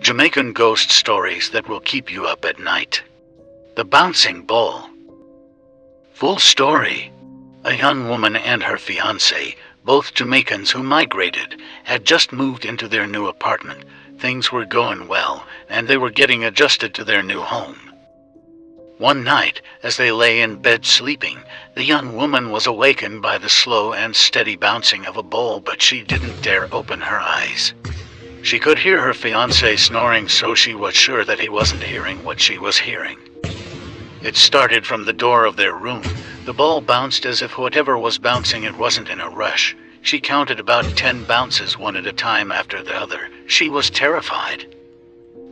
Jamaican ghost stories that will keep you up at night. The bouncing ball. Full story. A young woman and her fiancé, both Jamaicans who migrated, had just moved into their new apartment. Things were going well, and they were getting adjusted to their new home. One night, as they lay in bed sleeping, the young woman was awakened by the slow and steady bouncing of a ball, but she didn't dare open her eyes. She could hear her fiancé snoring, so she was sure that he wasn't hearing what she was hearing. It started from the door of their room. The ball bounced as if whatever was bouncing it wasn't in a rush. She counted about 10 bounces, one at a time after the other. She was terrified.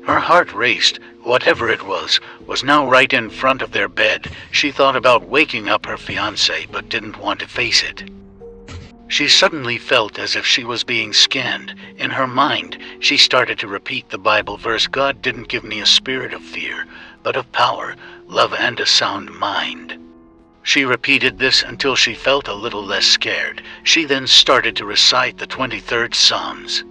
Her heart raced. Whatever it was now right in front of their bed. She thought about waking up her fiancé, but didn't want to face it. She suddenly felt as if she was being scanned. In her mind, she started to repeat the Bible verse, "God didn't give me a spirit of fear, but of power, love, and a sound mind." She repeated this until she felt a little less scared. She then started to recite the 23rd Psalms.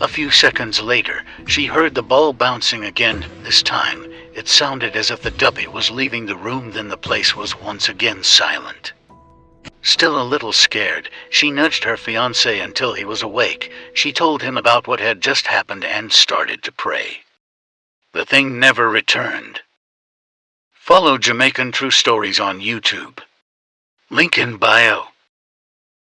A few seconds later, she heard the ball bouncing again. This time, it sounded as if the DUPPY was leaving the room. Then the place was once again silent. Still a little scared, she nudged her fiancé until he was awake. She told him about what had just happened and started to pray. The thing never returned. Follow Jamaican True Stories on YouTube. Link in bio.